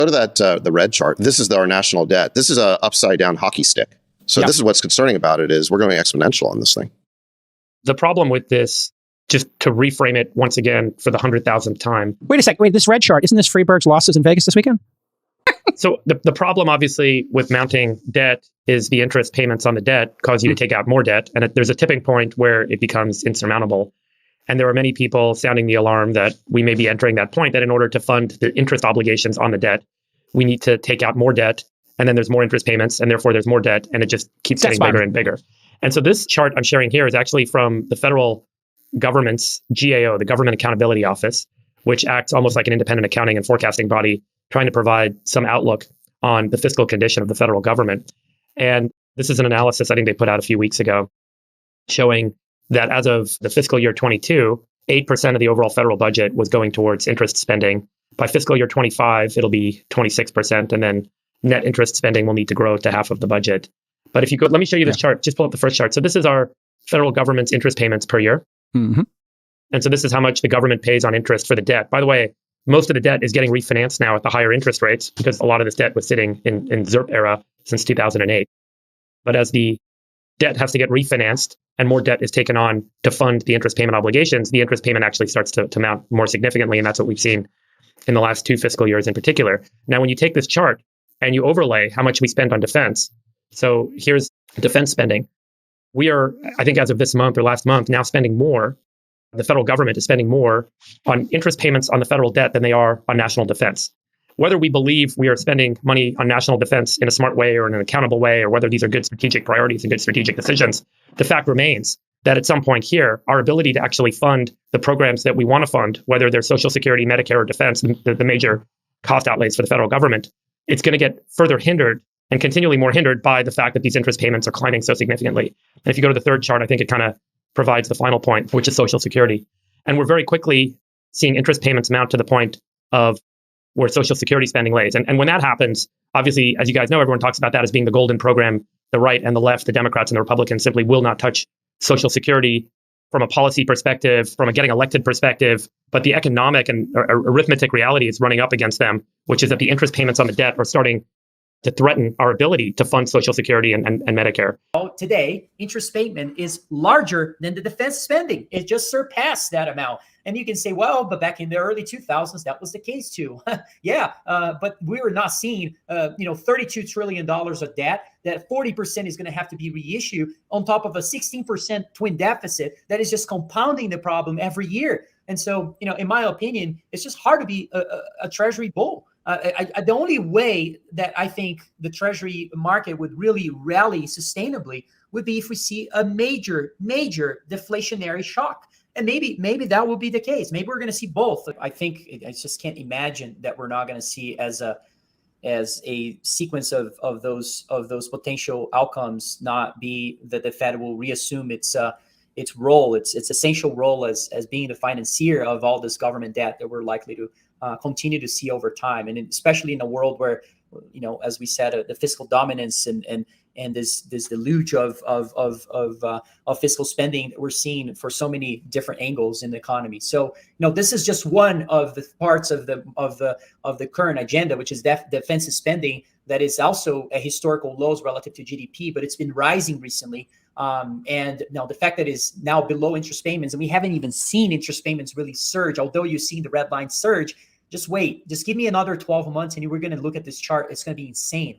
Go to that the red chart. This is our national debt. This is a upside down hockey stick. So This is what's concerning about it is we're going exponential on this thing. The problem with this, just to reframe it once again for the 100,000th time. Wait a second. Wait, this red chart, isn't this Friedberg's losses in Vegas this weekend? So the problem, obviously, with mounting debt is the interest payments on the debt cause you to take out more debt. And there's a tipping point where it becomes insurmountable. And there are many people sounding the alarm that we may be entering that point, that in order to fund the interest obligations on the debt, we need to take out more debt. And then there's more interest payments, and therefore there's more debt, and it just keeps getting bigger and bigger. And so this chart I'm sharing here is actually from the federal government's GAO, the Government Accountability Office, which acts almost like an independent accounting and forecasting body, trying to provide some outlook on the fiscal condition of the federal government. And this is an analysis I think they put out a few weeks ago, showing that as of the fiscal year 22, 8% of the overall federal budget was going towards interest spending. By fiscal year 25, it'll be 26%, and then net interest spending will need to grow to half of the budget. But if you go, let me show you this chart. Just pull up the first chart. So this is our federal government's interest payments per year. Mm-hmm. And so this is how much the government pays on interest for the debt. By the way, most of the debt is getting refinanced now at the higher interest rates because a lot of this debt was sitting in ZIRP era since 2008. But as the debt has to get refinanced and more debt is taken on to fund the interest payment obligations, the interest payment actually starts to mount more significantly. And that's what we've seen in the last 2 fiscal years in particular. Now, when you take this chart and you overlay how much we spend on defense, so here's defense spending. We are, I think as of this month or last month, now spending more. The federal government is spending more on interest payments on the federal debt than they are on national defense. Whether we believe we are spending money on national defense in a smart way or in an accountable way, or whether these are good strategic priorities and good strategic decisions, the fact remains that at some point here, our ability to actually fund the programs that we want to fund, whether they're Social Security, Medicare, or defense, the major cost outlays for the federal government, it's going to get further hindered and continually more hindered by the fact that these interest payments are climbing so significantly. And if you go to the third chart, I think it kind of provides the final point, which is Social Security. And we're very quickly seeing interest payments mount to the point of where Social Security spending lays. And when that happens, obviously, as you guys know, everyone talks about that as being the golden program. The right and the left, the Democrats and the Republicans simply will not touch Social Security from a policy perspective, from a getting elected perspective. But the economic and arithmetic reality is running up against them, which is that the interest payments on the debt are starting to threaten our ability to fund Social Security and Medicare. Today, interest payment is larger than the defense spending. It just surpassed that amount. And you can say, well, but back in the early 2000s, that was the case too. Yeah, but we were not seeing, $32 trillion of debt, that 40% is going to have to be reissued on top of a 16% twin deficit that is just compounding the problem every year. And so, in my opinion, it's just hard to be a treasury bull. The only way that I think the treasury market would really rally sustainably would be if we see a major deflationary shock. And maybe that will be the case. Maybe we're going to see both. I think I just can't imagine that we're not going to see as a sequence of those potential outcomes not be that the Fed will reassume its role, its essential role as being the financier of all this government debt that we're likely to continue to see over time, and especially in a world where, as we said, the fiscal dominance and this deluge of fiscal spending that we're seeing for so many different angles in the economy. So, this is just one of the parts of the current agenda, which is defensive spending that is also at historical lows relative to GDP, but it's been rising recently. And now the fact that it's now below interest payments, and we haven't even seen interest payments really surge, although you've seen the red line surge. Just wait, just give me another 12 months and we're going to look at this chart. It's going to be insane.